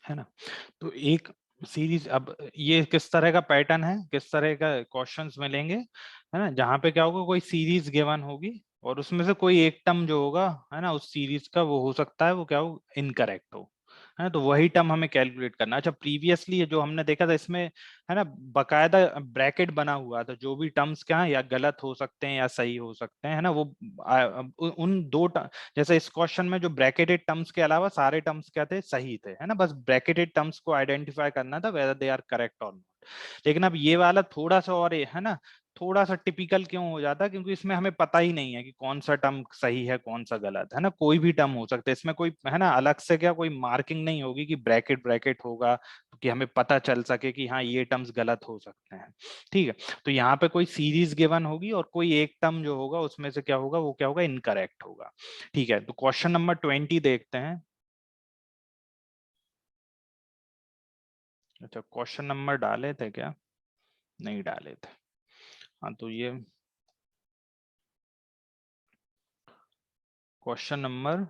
है ना। तो एक सीरीज, अब ये किस तरह का पैटर्न है, किस तरह का क्वेश्चंस मिलेंगे, है ना, जहाँ पे क्या होगा, कोई सीरीज गिवन होगी और उसमें से कोई एक टर्म जो होगा, है ना, उस सीरीज का वो हो सकता है वो क्या हो, इनकरेक्ट हो, है ना। तो वही टर्म हमें कैलकुलेट करना है। अच्छा, प्रीवियसली जो हमने देखा था इसमें, है ना, बकायदा ब्रैकेट बना हुआ था, जो भी टर्म्स क्या है या गलत हो सकते हैं या सही हो सकते हैं, है ना, वो उन दो, जैसे इस क्वेश्चन में जो ब्रैकेटेड टर्म्स के अलावा सारे टर्म्स क्या थे, सही थे, है ना, बस ब्रैकेटेड टर्म्स को आइडेंटिफाई करना था वेदर दे आर करेक्ट और नॉट। लेकिन अब ये वाला थोड़ा सा और है ना, थोड़ा सा टिपिकल क्यों हो जाता है, क्योंकि इसमें हमें पता ही नहीं है कि कौन सा टर्म सही है कौन सा गलत है ना, कोई भी टर्म हो सकता है इसमें, कोई है ना अलग से क्या कोई मार्किंग नहीं होगी कि ब्रैकेट ब्रैकेट होगा, तो कि हमें पता चल सके कि हाँ ये टर्म्स गलत हो सकते हैं। ठीक है, तो यहाँ पे कोई सीरीज गिवन होगी और कोई एक टर्म जो होगा उसमें से क्या होगा, वो क्या होगा, इनकरेक्ट होगा। ठीक है, तो क्वेश्चन नंबर 20 देखते हैं। अच्छा, क्वेश्चन नंबर डाले थे क्या, नहीं डाले थे। हाँ, तो ये क्वेश्चन नंबर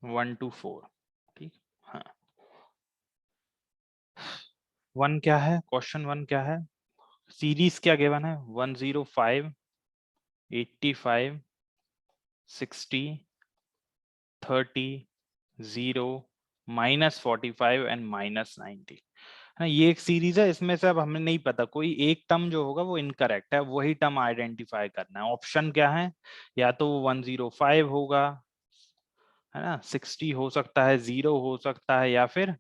1 to 4। ठीक। हाँ, 1 क्या है, क्वेश्चन 1 क्या है, सीरीज क्या गिवन है, 105, 85, 60, 30, 0, -45 एंड -90, है ना। ये एक सीरीज है, इसमें से अब हमें नहीं पता, कोई एक टर्म जो होगा वो इनकरेक्ट है, वही टर्म आइडेंटिफाई करना है। ऑप्शन क्या है, या तो 105 होगा, है ना, 60 हो सकता है, 0 हो सकता है, या फिर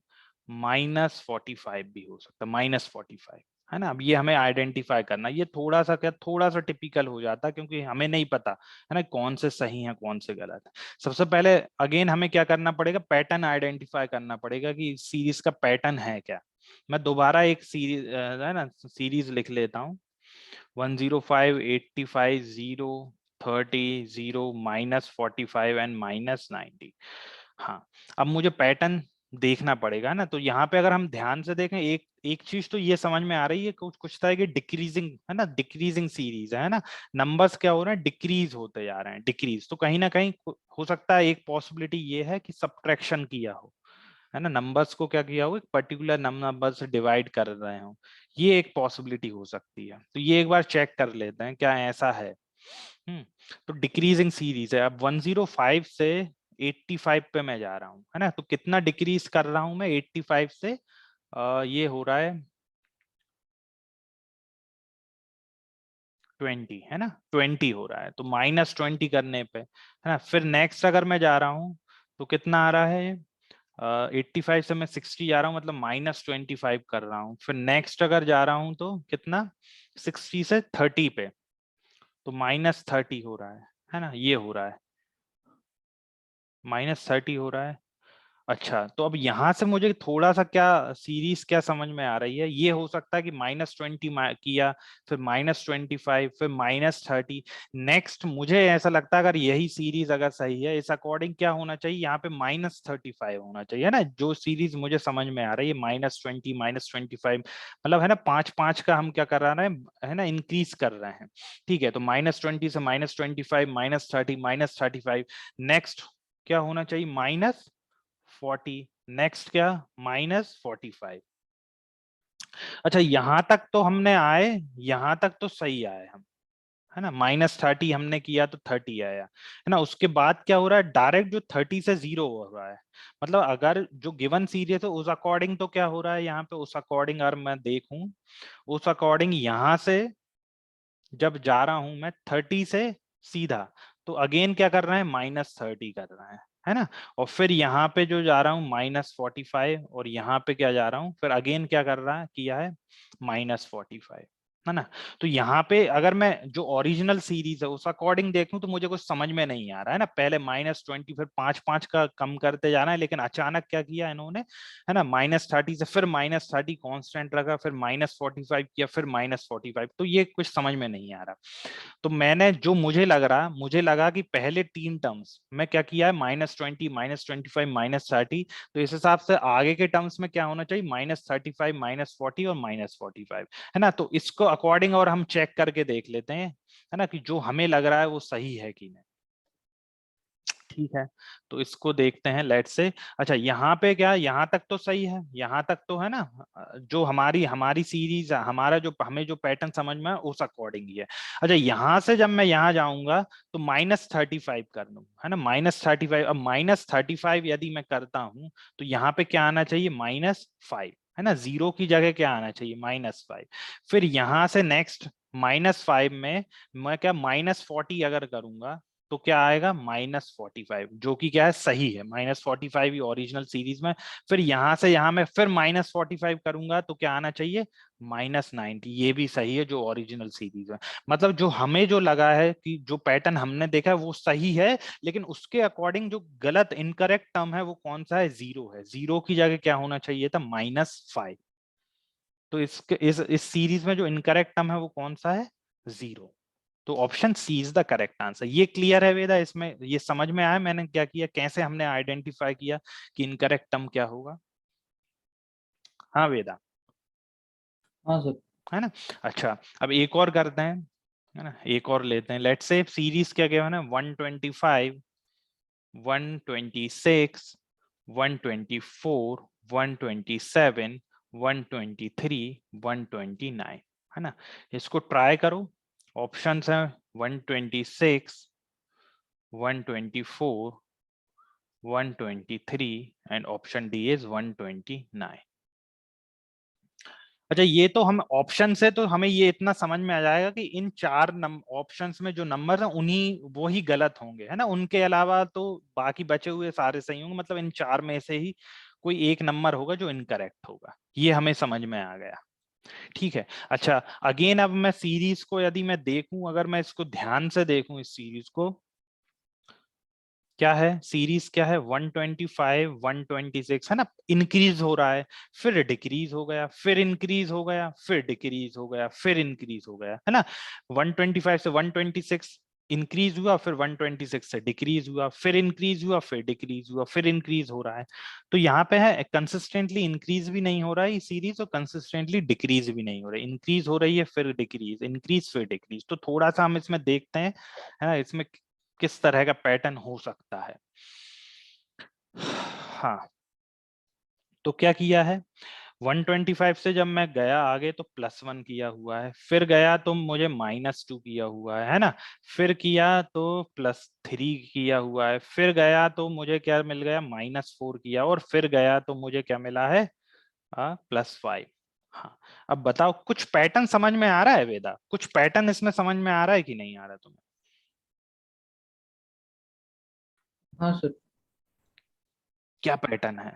-45 भी हो सकता है, -45, है ना। अब ये हमें आइडेंटिफाई करना, ये थोड़ा सा क्या, थोड़ा सा टिपिकल हो जाता है, क्योंकि हमें नहीं पता, है ना, कौन से सही है कौन से गलत है। सबसे पहले अगेन हमें क्या करना पड़ेगा, पैटर्न आइडेंटिफाई करना पड़ेगा कि सीरीज का पैटर्न है क्या। मैं दोबारा एक सीरीज, है ना, सीरीज लिख लेता हूँ, 105, 85, 0, 30, 0, -45 एंड -90। हाँ, अब मुझे पैटर्न देखना पड़ेगा ना, तो यहाँ पे अगर हम ध्यान से देखें, एक एक चीज तो ये समझ में आ रही है, कुछ कुछ तरह की डिक्रीजिंग, है ना, डिक्रीजिंग सीरीज है ना, नंबर्स क्या हो रहे हैं, डिक्रीज होते जा रहे हैं, डिक्रीज। तो कहीं ना कहीं हो सकता है एक पॉसिबिलिटी ये है कि सब्ट्रैक्शन किया हो, है ना, नंबर्स को क्या किया हो, एक पर्टिकुलर नंबर से डिवाइड कर रहे हो, ये एक पॉसिबिलिटी हो सकती है। तो ये एक बार चेक कर लेते हैं क्या ऐसा है। तो डिक्रीजिंग सीरीज है, अब 105 से 85 पे मैं जा रहा हूँ, है ना, तो कितना डिक्रीज कर रहा हूं मैं 85 से, ये हो रहा है 20, है ना, 20 हो रहा है, तो -20 करने पे, है ना, फिर नेक्स्ट अगर मैं जा रहा हूँ तो कितना आ रहा है, 85 से मैं 60 जा रहा हूँ, मतलब -25 कर रहा हूँ। फिर नेक्स्ट अगर जा रहा हूँ तो कितना, 60 से 30 पे, तो -30 हो रहा है ना, ये हो रहा है, -30 हो रहा है। अच्छा, तो अब यहाँ से मुझे थोड़ा सा क्या सीरीज क्या समझ में आ रही है, ये हो सकता है कि -20 किया, फिर -25, फिर -30, नेक्स्ट मुझे ऐसा लगता है अगर यही सीरीज अगर सही है, इस अकॉर्डिंग क्या होना चाहिए, यहाँ पे -35 होना चाहिए, है ना, जो सीरीज मुझे समझ में आ रही है, -20, -25, मतलब है ना, 5 5 का हम क्या कर रहे हैं, है ना, इंक्रीज कर रहे हैं। ठीक है, तो -20 से -25, -30, -35, नेक्स्ट क्या होना चाहिए, -40, नेक्स्ट क्या, -45। अच्छा, यहां तक तो हमने आए, यहां तक तो सही आए हम, है ना, -30 हमने किया तो 30 आया, है ना। उसके बाद क्या हो रहा है, डायरेक्ट जो 30 से 0 हो रहा है, मतलब अगर जो गिवन सीरीज है उस अकॉर्डिंग तो क्या हो रहा है यहाँ पे, उस अकॉर्डिंग अगर मैं देखूं, उस अकॉर्डिंग यहां से जब जा रहा हूं मैं 30 से सीधा, तो अगेन क्या कर रहे हैं, -30 कर रहे हैं, है ना। और फिर यहाँ पे जो जा रहा हूँ -45, और यहाँ पे क्या जा रहा हूँ, फिर अगेन क्या कर रहा है, किया है -45, है ना। तो यहाँ पे अगर मैं जो ओरिजिनल सीरीज है उस अकॉर्डिंग देखूं तो मुझे कुछ समझ में नहीं आ रहा है ना, पहले -20 फिर 5 5 का कम करते जाना है, लेकिन अचानक क्या किया इन्होंने, है ना, -30 से फिर -30 कांस्टेंट रखा, फिर -45 किया, फिर -45, तो ये कुछ समझ में नहीं आ रहा। तो मैंने जो मुझे लगा कि पहले 3 टर्म्स में क्या किया है, -20, -25, -30, तो इस हिसाब से आगे के टर्म्स में क्या होना चाहिए, -35, -40 और -45, है ना। तो इसको अकॉर्डिंग और हम चेक करके देख लेते हैं, है ना, कि जो हमें लग रहा है वो सही है कि नहीं। ठीक है, तो इसको देखते हैं लेट से। अच्छा यहाँ पे क्या, यहाँ तक तो सही है, यहाँ तक तो है ना, जो हमारी हमारी सीरीज, हमारा जो हमें जो पैटर्न समझ में है उस अकॉर्डिंग ही है। अच्छा यहाँ से जब मैं यहाँ जाऊंगा तो -35 कर लूँ, है ना, -35। अब -35 यदि मैं करता हूँ तो यहाँ पे क्या आना चाहिए, -5, है ना, जीरो की जगह क्या आना चाहिए, -5। फिर यहाँ से नेक्स्ट -5 में मैं क्या -40 अगर करूंगा तो क्या आएगा, -45, जो कि क्या है, सही है, -45 ही ओरिजिनल सीरीज में। फिर यहां से यहां मैं फिर -45 करूंगा तो क्या आना चाहिए, -90, ये भी सही है जो ओरिजिनल सीरीज है। मतलब जो हमें जो लगा है कि जो पैटर्न हमने देखा है वो सही है, लेकिन उसके अकॉर्डिंग जो गलत इनकरेक्ट टर्म है वो कौन सा है, जीरो है। जीरो की जगह क्या होना चाहिए था, -5। तो इसके इस सीरीज में जो इनकरेक्ट टर्म है वो कौन सा है, जीरो। तो option C is the correct answer. ये क्लियर है वेदा, इसमें ये समझ में आया मैंने क्या किया, कैसे हमने आइडेंटिफाई किया कि इनकरेक्ट टर्म क्या होगा। हाँ वेदा, हाँ सर। है ना। अच्छा अब एक और करते हैं, है ना, एक और लेते हैं। लेट्स से सीरीज क्या क्या है ना, 125, 126, 124, 127, 123, 129, है ना। इसको ट्राई करो। ऑप्शंस है 126, 124, 123 एंड ऑप्शन डी इज 129। अच्छा ये तो हम ऑप्शन से तो हमें ये इतना समझ में आ जाएगा कि इन चार ऑप्शंस में जो नंबर है उन्हीं वो ही गलत होंगे, है ना, उनके अलावा तो बाकी बचे हुए सारे सही होंगे। मतलब इन चार में से ही कोई एक नंबर होगा जो इनकरेक्ट होगा, ये हमें समझ में आ गया। ठीक है। अच्छा अगेन अब मैं सीरीज को यदि मैं देखूं, अगर मैं इसको ध्यान से देखूं, इस सीरीज को क्या है, सीरीज क्या है, 125, 126, है ना, इंक्रीज हो रहा है, फिर डिक्रीज हो गया, फिर इंक्रीज हो गया, फिर डिक्रीज हो गया, फिर इंक्रीज हो गया, है ना। 125 से 126 इंक्रीज हुआ, फिर 126 से डिक्रीज हुआ, फिर इंक्रीज हुआ, फिर डिक्रीज हुआ, फिर इंक्रीज हो रहा है। तो यहाँ पे है कंसिस्टेंटली इंक्रीज भी नहीं हो रहा है ये सीरीज, और कंसिस्टेंटली डिक्रीज भी नहीं हो रहा है, इंक्रीज हो रही है फिर डिक्रीज, इंक्रीज फिर डिक्रीज। तो थोड़ा सा हम इसमें देखते हैं, है ना, इसमें किस तरह का पैटर्न हो सकता है। हाँ तो क्या किया है, 125 से जब मैं गया आगे तो +1 किया हुआ है, फिर गया तो मुझे -2 किया हुआ है ना, फिर किया तो +3 किया हुआ है, फिर गया तो मुझे क्या मिल गया, -4 किया, और फिर गया तो मुझे क्या मिला है, +5। हाँ अब बताओ कुछ पैटर्न समझ में आ रहा है वेदा, कुछ पैटर्न इसमें समझ में आ रहा है कि नहीं आ रहा तुम्हें, हाँ सर। क्या पैटर्न है।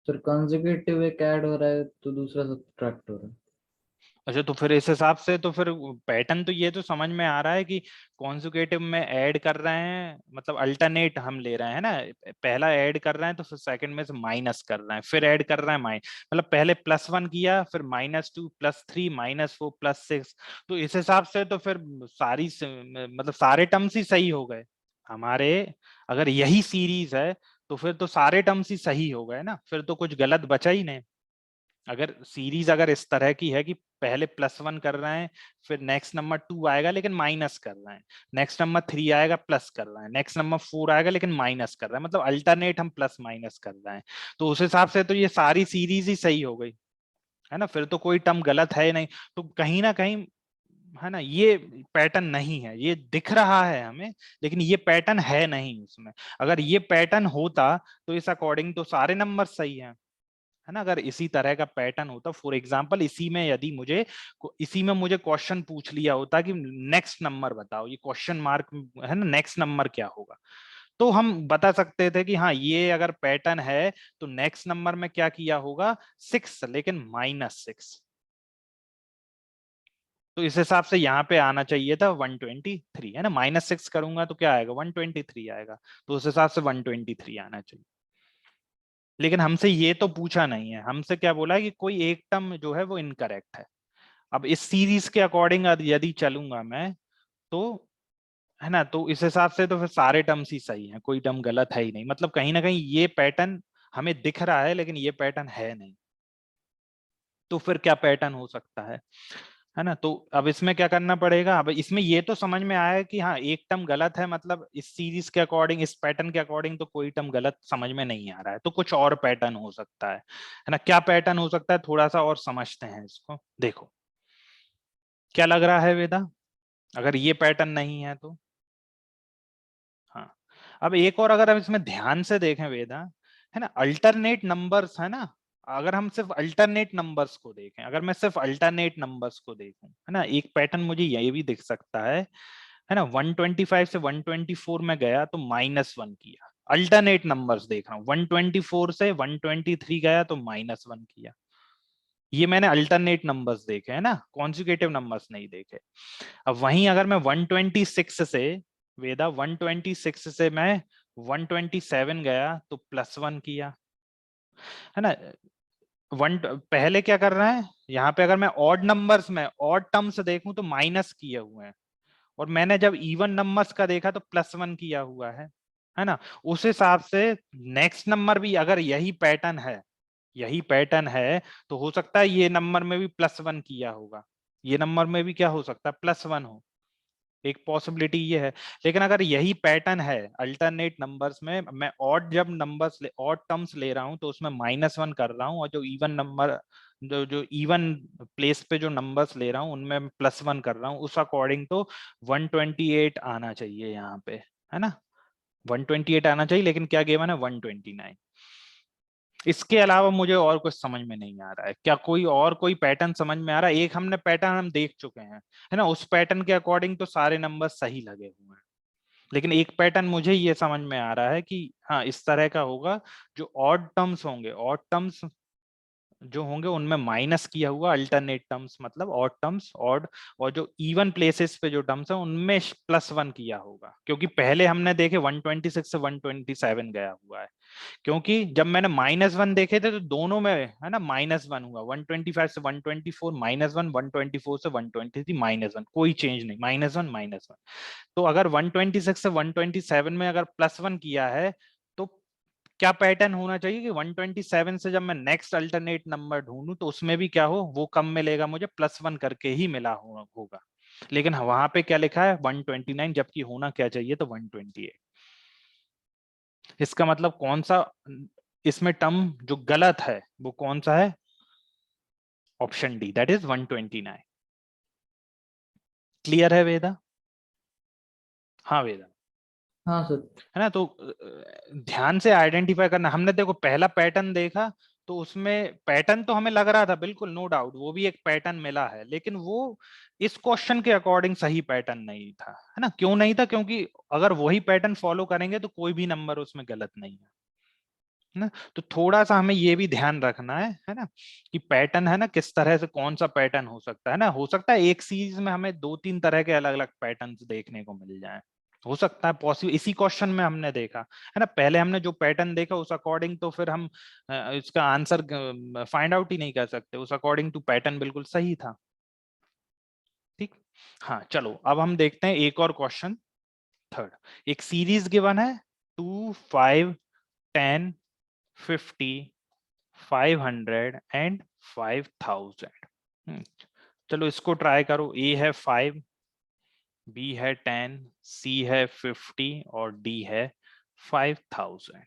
सर कंसेक्यूटिव एक ऐड हो रहा है तो दूसरा सब्ट्रैक्ट हो रहा है। अच्छा तो फिर इस हिसाब से तो फिर पैटर्न तो ये तो समझ में आ रहा है कि कॉन्जुगेटिव में ऐड कर रहे हैं, मतलब अल्टरनेट हम ले रहे हैं ना, पहला ऐड कर रहे हैं तो फिर सेकंड में से माइनस कर रहे हैं, फिर ऐड कर रहे हैं मतलब पहले +1 किया, फिर -2, +3, -4, +6। तो इस हिसाब से तो फिर सारी मतलब सारे टर्म्स ही सही हो गए हमारे। अगर यही सीरीज है तो फिर तो सारे टर्म्स ही सही हो गए ना, फिर तो कुछ गलत बचा ही नहीं। अगर सीरीज अगर इस तरह की है कि पहले +1 कर रहे हैं, फिर नेक्स्ट नंबर 2 आएगा लेकिन माइनस कर रहे हैं, नेक्स्ट नंबर 3 आएगा प्लस कर रहे हैं, नेक्स्ट नंबर 4 आएगा लेकिन माइनस कर रहे हैं, मतलब अल्टरनेट हम प्लस माइनस कर रहे हैं, तो उस हिसाब से तो ये सारी सीरीज ही सही हो गई, है ना, फिर तो कोई टर्म गलत है ही नहीं। तो कहीं ना कहीं, है ना, ये पैटर्न नहीं है, ये दिख रहा है हमें लेकिन ये पैटर्न है नहीं उसमें। अगर ये पैटर्न होता तो इस अकॉर्डिंग तो सारे नंबर सही हैं, है ना। अगर इसी तरह का पैटर्न होता, फॉर एग्जांपल इसी में यदि मुझे इसी में मुझे क्वेश्चन पूछ लिया होता कि नेक्स्ट नंबर बताओ, ये क्वेश्चन मार्क है ना, नेक्स्ट नंबर क्या होगा, तो हम बता सकते थे कि हाँ ये अगर पैटर्न है तो नेक्स्ट नंबर में क्या किया होगा, 6 लेकिन -6। तो इस हिसाब से यहाँ पे आना चाहिए था 123, है ना, -6 करूंगा तो क्या आएगा, 123 आएगा, तो उस हिसाब से 123 आना चाहिए। लेकिन हमसे ये तो पूछा नहीं है, हमसे क्या बोला है कि कोई एक टर्म जो है वो इनकरेक्ट है। अब इस सीरीज के अकॉर्डिंग यदि चलूंगा मैं तो, है ना, तो इस हिसाब से तो फिर सारे टर्म्स ही सही हैं, कोई टर्म गलत है ही नहीं, मतलब कहीं ना कहीं ये पैटर्न हमें दिख रहा है लेकिन ये पैटर्न है नहीं। तो फिर क्या पैटर्न हो सकता है, है ना। तो अब इसमें क्या करना पड़ेगा, अब इसमें ये तो समझ में आया कि हाँ एक टर्म गलत है, मतलब इस सीरीज के अकॉर्डिंग, इस पैटर्न के अकॉर्डिंग तो कोई टर्म गलत समझ में नहीं आ रहा है, तो कुछ और पैटर्न हो सकता है ना। क्या पैटर्न हो सकता है, थोड़ा सा और समझते हैं इसको। देखो क्या लग रहा है वेदा, अगर ये पैटर्न नहीं है तो। हाँ, अब एक और अगर हम इसमें ध्यान से देखें वेदा, है ना, अल्टरनेट नंबर्स है ना, अगर हम सिर्फ अल्टरनेट नंबर्स को देखें, अगर मैं सिर्फ अल्टरनेट नंबर्स को देखूं, है ना, एक पैटर्न मुझे ये भी दिख सकता है ना। 125 से 124 में गया तो -1 किया, अल्टरनेट नंबर्स देख रहा हूँ। 124 से 123 गया तो -1 किया। ये मैंने अल्टरनेट नंबर्स देखे है ना, कॉन्जिक्यूटिव नंबर्स नहीं देखे। अब वहीं अगर मैं 126 से वेदा, 126 से मैं 127 गया तो +1 किया, है ना। वन पहले क्या कर रहा है यहाँ पे, अगर मैं ऑड नंबर्स में ऑड टर्म्स देखूं तो माइनस किए हुए हैं, और मैंने जब इवन नंबर्स का देखा तो +1 किया हुआ है ना। उस हिसाब से नेक्स्ट नंबर भी अगर यही पैटर्न है, यही पैटर्न है, तो हो सकता है ये नंबर में भी +1 किया होगा, ये नंबर में भी क्या हो सकता है, +1 हो, एक पॉसिबिलिटी ये है। लेकिन अगर यही पैटर्न है अल्टरनेट नंबर्स में, मैं ऑड जब नंबर्स ऑड टर्म्स ले रहा हूं तो उसमें -1 कर रहा हूं, और जो इवन नंबर, जो इवन प्लेस पे जो नंबर्स ले रहा हूं उनमें +1 कर रहा हूं, उस अकॉर्डिंग तो 128 आना चाहिए यहाँ पे, है ना। 128 आना चाहिए, लेकिन क्या गिवन है 129। इसके अलावा मुझे और कुछ समझ में नहीं आ रहा है, क्या कोई और कोई पैटर्न समझ में आ रहा है। एक हमने पैटर्न हम देख चुके हैं, है ना, उस पैटर्न के अकॉर्डिंग तो सारे नंबर सही लगे हुए हैं। लेकिन एक पैटर्न मुझे ये समझ में आ रहा है कि हाँ इस तरह का होगा, जो ऑड टर्म्स होंगे, ऑड टर्म्स जो होंगे उनमें माइनस किया हुआ, अल्टरनेट टर्म्स मतलब ऑड टर्म्स ऑड, और जो इवन प्लेसेस पे जो टर्म्स है उनमें +1 किया होगा, क्योंकि पहले हमने देखे 126 से 127 गया हुआ है। क्योंकि जब मैंने -1 देखे थे तो दोनों में है ना -1 हुआ, 125 से 124 -1, 124 से 123 -1, कोई चेंज नहीं, -1 -1। तो अगर 126 से 127 में अगर +1 किया है, तो क्या पैटर्न होना चाहिए कि 127 से जब मैं नेक्स्ट अल्टरनेट नंबर ढूंढूं तो उसमें भी क्या हो, वो कम मिलेगा मुझे, +1 करके ही मिला होगा। लेकिन वहां पे क्या लिखा है 129, जबकि होना क्या चाहिए तो 128। इसका मतलब कौन सा इसमें टर्म जो गलत है वो कौन सा है, option D, that is 129। Clear है वेदा। हाँ वेदा, हाँ सर। है ना। तो ध्यान से आइडेंटिफाई करना, हमने देखो पहला पैटर्न देखा, तो उसमें पैटर्न तो हमें लग रहा था, बिल्कुल नो डाउट वो भी एक पैटर्न मिला है, लेकिन वो इस क्वेश्चन के अकॉर्डिंग सही पैटर्न नहीं था, है ना। क्यों नहीं था, क्योंकि अगर वही पैटर्न फॉलो करेंगे तो कोई भी नंबर उसमें गलत नहीं है ना। तो थोड़ा सा हमें ये भी ध्यान रखना है ना, कि पैटर्न है ना किस तरह से, कौन सा पैटर्न हो सकता है ना, हो सकता है एक सीरीज में हमें 2-3 तरह के अलग अलग पैटर्न्स देखने को मिल जाए, हो सकता है पॉसिबल। इसी क्वेश्चन में हमने देखा है ना, पहले हमने जो पैटर्न देखा उस अकॉर्डिंग तो फिर हम इसका आंसर फाइंड आउट ही नहीं कर सकते, उस अकॉर्डिंग टू पैटर्न बिल्कुल सही था। ठीक, हाँ चलो अब हम देखते हैं एक और क्वेश्चन, थर्ड। एक सीरीज गिवन है 2, 5, 10, 50, 500 एंड 5000। चलो इसको ट्राई करो। ए है 5, बी है 10, सी है 50 और डी है 5000।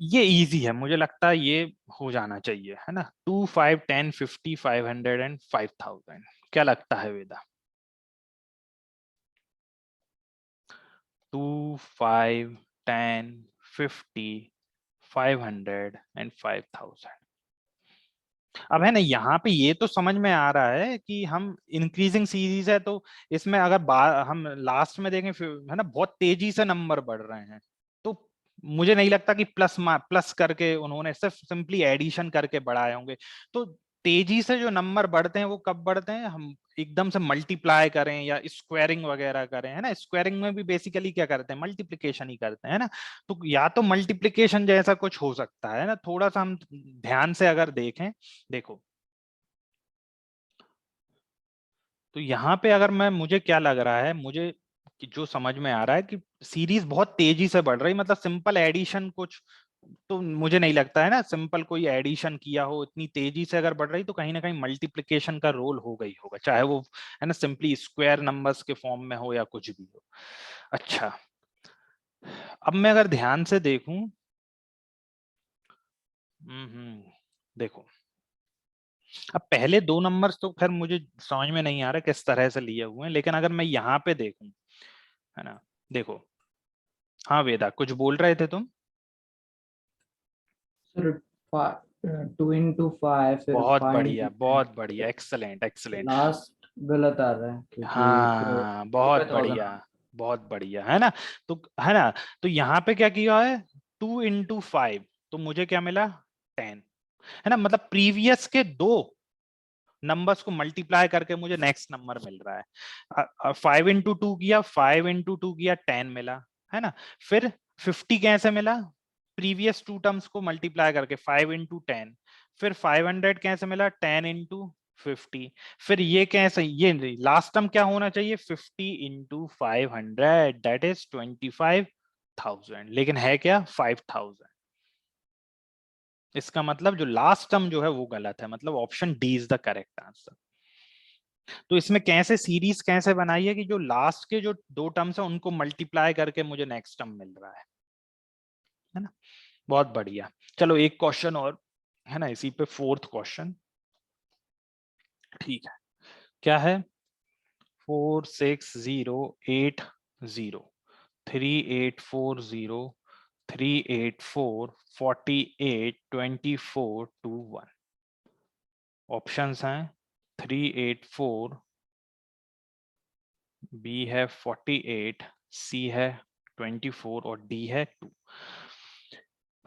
ये इजी है, मुझे लगता है ये हो जाना चाहिए, है ना। 2, 5, 10, 50, 500 एंड 5000, क्या लगता है वेदा। 2, 5, 10, 50, 500 एंड 5000। अब है ना, यहाँ पे ये तो समझ में आ रहा है कि हम इंक्रीजिंग सीरीज है, तो इसमें अगर हम लास्ट में देखें है ना, बहुत तेजी से नंबर बढ़ रहे हैं, तो मुझे नहीं लगता कि प्लस करके उन्होंने सिर्फ सिंपली एडिशन करके बढ़ाए होंगे। तो तेजी से जो नंबर बढ़ते हैं वो कब बढ़ते हैं, हम एकदम से मल्टीप्लाई करें या स्क्वायरिंग वगैरह करें, है ना। स्क्वायरिंग में भी बेसिकली क्या करते हैं, मल्टीप्लिकेशन ही करते हैं, है ना। तो या तो मल्टीप्लिकेशन जैसा कुछ हो सकता है ना, थोड़ा सा हम ध्यान से अगर देखें, देखो तो यहाँ पे अगर मैं, मुझे क्या लग रहा है, मुझे जो समझ में आ रहा है कि सीरीज बहुत तेजी से बढ़ रही, मतलब सिंपल एडिशन कुछ तो मुझे नहीं लगता है ना सिंपल कोई एडिशन किया हो इतनी तेजी से अगर बढ़ रही, तो कहीं ना कहीं मल्टीप्लिकेशन का रोल हो गई होगा, चाहे वो है ना सिंपली स्क्वायर नंबर्स के फॉर्म में हो या कुछ भी हो। अच्छा, अब मैं अगर ध्यान से देखूं, देखो, अब पहले दो नंबर्स तो खैर मुझे समझ में नहीं आ रहा किस तरह से लिए हुए हैं, लेकिन अगर मैं यहाँ पे देखूं, है ना, देखो, हाँ वेदा कुछ बोल रहे थे तुम? सर 2 into 5 फिर बहुत 5 into बढ़िया, 10, बहुत बढ़िया, एक्सलेंट एक्सलेंट। लास्ट गलत आ रहा है क्योंकि फिर हाँ टू पे बहुत 1000। बढ़िया, बहुत बढ़िया, है ना। तो है ना, तो यहाँ पे क्या किया है, 2 into 5, तो मुझे क्या मिला, 10, है ना, मतलब प्रीवियस के दो नंबर्स को मल्टीप्लाई करके मुझे नेक्स्ट नंबर मिल रहा है। 5 into 2 किया, 5 into 2 किया, 10 मिला, है ना। फिर 50 कैसे मिला, प्रीवियस टू टर्म्स को मल्टीप्लाई करके 5 into 10। फिर 500 कैसे मिला, 10 into 50। फिर ये कैसे, ये लास्ट टर्म क्या होना चाहिए, 50 into 500, दैट इज 25,000, लेकिन है क्या, 5,000। इसका मतलब जो लास्ट टर्म जो है वो गलत है, मतलब option D is the correct answer. तो इसमें कैसे सीरीज कैसे बनाई है कि जो लास्ट के जो दो टर्म्स है उनको मल्टीप्लाई करके मुझे नेक्स्ट टर्म मिल रहा है ना। बहुत बढ़िया। चलो एक क्वेश्चन और, है ना, इसी पे फोर्थ क्वेश्चन। ठीक है, क्या है, 4, 6, 0, 8, 0, 3, 8, 4, 0, 38, 24, 21। ऑप्शंस हैं 3, 8, 4, बी है 48, सी है 24 और डी है 2,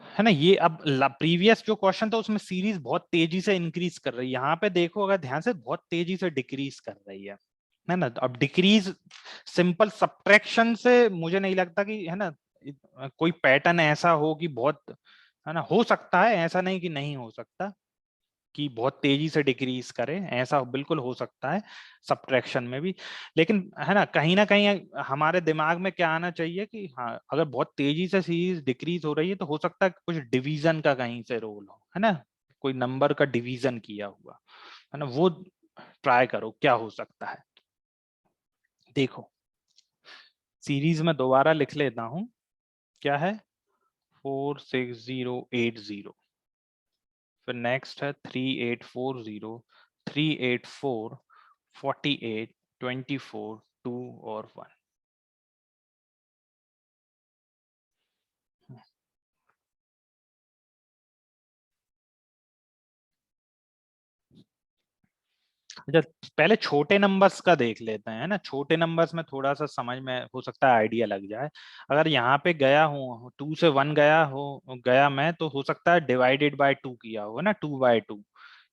है ना। ये अब प्रीवियस जो क्वेश्चन था उसमें सीरीज बहुत तेजी से इंक्रीज कर रही है, यहाँ पे देखो अगर ध्यान से बहुत तेजी से डिक्रीज कर रही है ना। अब डिक्रीज सिंपल सब्ट्रैक्शन से मुझे नहीं लगता कि, है ना, कोई पैटर्न ऐसा हो कि बहुत, है ना, हो सकता है, ऐसा नहीं कि नहीं हो सकता कि बहुत तेजी से डिक्रीज करे, ऐसा बिल्कुल हो सकता है सब्ट्रैक्शन में भी। लेकिन है ना कहीं हमारे दिमाग में क्या आना चाहिए कि हाँ अगर बहुत तेजी से सीरीज डिक्रीज हो रही है तो हो सकता है कुछ डिवीजन का कहीं से रोल हो, है ना, कोई नंबर का डिवीजन किया हुआ, है ना, वो ट्राई करो क्या हो सकता है। देखो सीरीज में दोबारा लिख लेता हूं, क्या है, 4, 6, 0, 8, 0, फिर नेक्स्ट है 3, 8, 4, 0, 3, 8, 4, 48, 24, 2 और 1। अच्छा, पहले छोटे नंबर्स का देख लेते हैं, ना, छोटे नंबर्स में थोड़ा सा समझ में हो सकता है आइडिया लग जाए। अगर यहाँ पे गया हूँ 2 से 1 गया मैं, तो हो सकता है डिवाइडेड बाय 2 किया होगा ना, 2/2।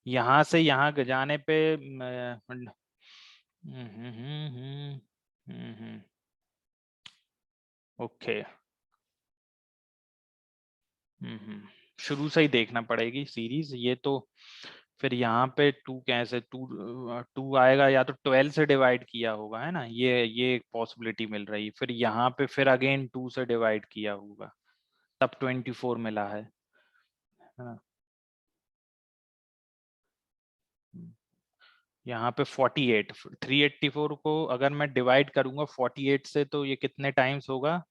यहाँ से यहाँ जाने पे ओके, शुरू से ही देखना पड़ेगी सीरीज ये तो। फिर यहाँ पे 2 कैसे, 2 आएगा, या तो 12 से डिवाइड किया होगा, है ना, ये एक पॉसिबिलिटी मिल रही। फिर यहाँ पे फिर अगेन 2 से डिवाइड किया होगा, तब 24 मिला है ना। यहाँ पे 48, 384 को अगर मैं डिवाइड करूंगा 48 से तो ये कितने टाइम्स होगा,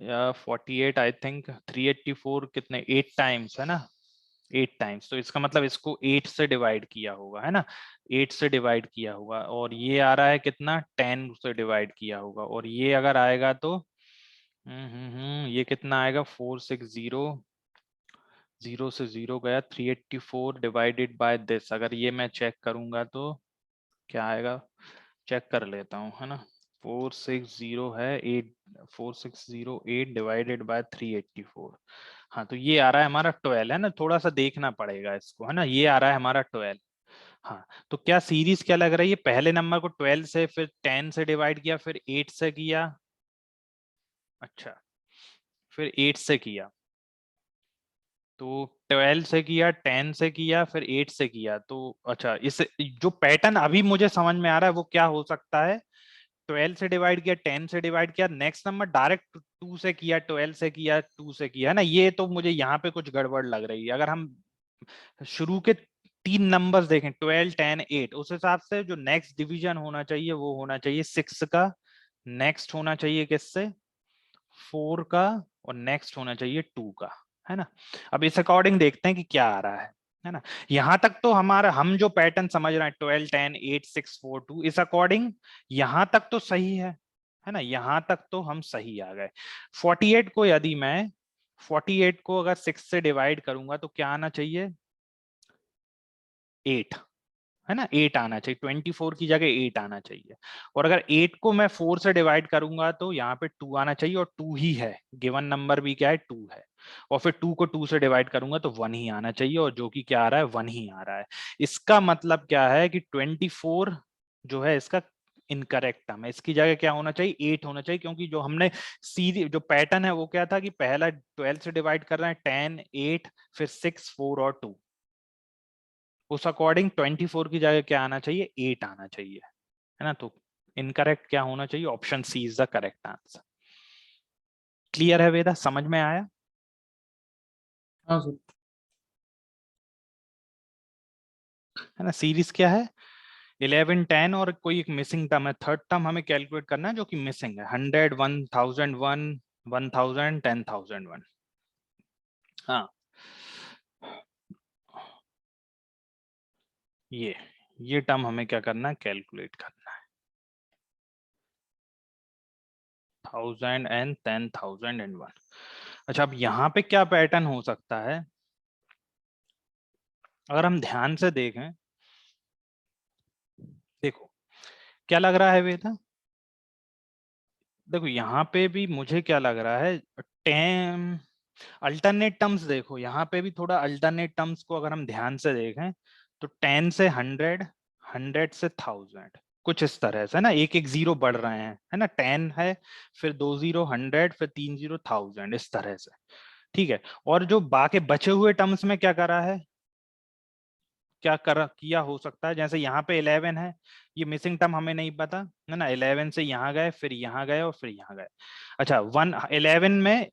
या 48 आई थिंक 384 कितने 8 टाइम्स, है ना, 8 टाइम्स। तो इसका मतलब इसको 8 से डिवाइड किया होगा, है ना, 8 से डिवाइड किया होगा। और ये आ रहा है कितना, 10 से डिवाइड किया होगा। और ये अगर आएगा तो ये कितना आएगा, 4, 6, 0, 0 से 0 गया, 384 डिवाइडेड बाय दिस, अगर ये मैं चेक करूंगा तो क्या आएगा, चेक कर लेता हूँ, है ना। 4, 6, 0 है 8, 4, 6, 0, 8 डिवाइडेड बाय 384। हाँ तो ये आ रहा है हमारा 12, है ना, थोड़ा सा देखना पड़ेगा इसको, है ना, ये आ रहा है हमारा 12। हाँ तो क्या सीरीज क्या लग रही है, पहले नंबर को 12 से, फिर 10 से डिवाइड किया, फिर 8 से किया, अच्छा, फिर 8 से किया, तो 12 से किया, 10 से किया, फिर 8 से किया, तो अच्छा, इस जो पैटर्न अभी मुझे समझ में आ रहा है वो क्या हो सकता है, 12 से डिवाइड किया, 10 से डिवाइड किया, नेक्स्ट नंबर डायरेक्ट 2 से किया, 12 से किया, 2 से किया, है ना। ये तो मुझे यहाँ पे कुछ गड़बड़ लग रही है। अगर हम शुरू के 3 नंबर्स देखें 12, 10, 8, उस हिसाब से जो नेक्स्ट डिवीजन होना चाहिए वो होना चाहिए 6 का, नेक्स्ट होना चाहिए किससे, 4 का, और नेक्स्ट होना चाहिए 2 का, है ना। अब इस अकॉर्डिंग देखते हैं कि क्या आ रहा है ना। यहां तक तो हमारा, हम जो पैटर्न समझ रहे हैं 12, 10, 8, 6, 4, 2, इस अकॉर्डिंग यहां तक तो सही है ना। यहां तक तो हम सही आ गए। 48 को यदि मैं 48 को अगर 6 से डिवाइड करूंगा तो क्या आना चाहिए, 8, है ना। 8 आना चाहिए, 24 की जगह 8 आना चाहिए। और अगर 8 को मैं 4 से डिवाइड करूंगा तो यहाँ पे 2 आना चाहिए, और 2 ही है, गिवन नंबर भी क्या है, 2 है। और फिर 2 को 2 से डिवाइड करूंगा तो 1 ही आना चाहिए, और जो कि क्या आ रहा है, 1 ही आ रहा है। इसका मतलब क्या है कि 24 जो है इसका इनकरेक्ट टर्म है। इसकी जगह क्या होना चाहिए, 8 होना चाहिए, क्योंकि जो हमने सीधी जो पैटर्न है वो क्या था कि पहला 12 से डिवाइड कर रहे हैं, 10, 8, फिर 6, 4 और 2। उस अकॉर्डिंग 24 की जगह क्या आना चाहिए, 8 आना चाहिए, है ना। तो इनकरेक्ट क्या होना चाहिए, option C is the correct answer. Clear है वेदा, समझ में आया। हाँ सर। है ना। सीरीज क्या है, 11, 10, और कोई एक मिसिंग टर्म है, थर्ड टर्म हमें कैलकुलेट करना है जो कि मिसिंग है, 100, 1001, 1000, 10,001। हाँ, ये टर्म हमें क्या करना है, कैलकुलेट करना है, 1000 एंड 10,001। अच्छा, अब यहाँ पे क्या पैटर्न हो सकता है, अगर हम ध्यान से देखें, देखो क्या लग रहा है वेदा, देखो यहाँ पे भी मुझे क्या लग रहा है, टेम अल्टरनेट टर्म्स, देखो यहाँ पे भी थोड़ा अल्टरनेट टर्म्स को अगर हम ध्यान से देखें तो 10 से 100, 100 से 1000, कुछ इस तरह से ना, एक एक जीरो बढ़ रहे हैं, है ना। 10 है, फिर 2 जीरो 100, फिर 3 जीरो 1000, इस तरह से, ठीक है। और जो बाकी बचे हुए टर्म्स में क्या करा है, क्या कर किया हो सकता है, जैसे यहाँ पे 11 है, ये मिसिंग टर्म हमें नहीं पता, है ना। 11 से यहाँ गए, फिर यहाँ गए, और फिर यहाँ गए। अच्छा, 11 में,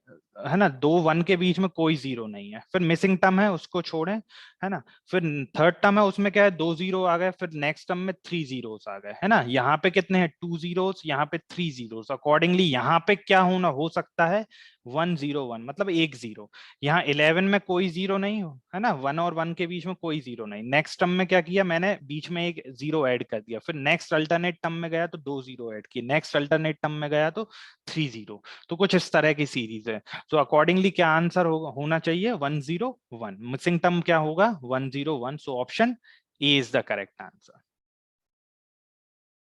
है ना, 2 1 के बीच में कोई जीरो नहीं है, फिर मिसिंग टर्म है उसको छोड़ें, है ना। फिर थर्ड टर्म है, उसमें क्या है, 2 जीरो आ गए, फिर नेक्स्ट टर्म में 3 जीरोस आ गए, है ना। यहाँ पे कितने हैं, 2 जीरोस, यहाँ पे 3 जीरोस, अकॉर्डिंगली यहाँ पे क्या होना हो सकता है, 101, मतलब एक जीरो। यहाँ 11 में कोई जीरो नहीं हो, है ना, 1 और 1 के बीच में कोई जीरो नहीं। नेक्स्ट टर्म में क्या किया मैंने, बीच में एक जीरो ऐड कर दिया, फिर नेक्स्ट अल्टरनेट टर्म में गया तो 2 जीरो ऐड किए, नेक्स्ट अल्टरनेट टर्म में गया तो 3 जीरो। तो कुछ इस तरह की सीरीज है। तो अकॉर्डिंगली क्या आंसर होना चाहिए, 101। मिसिंग टर्म क्या होगा, 101। So option A is the correct answer.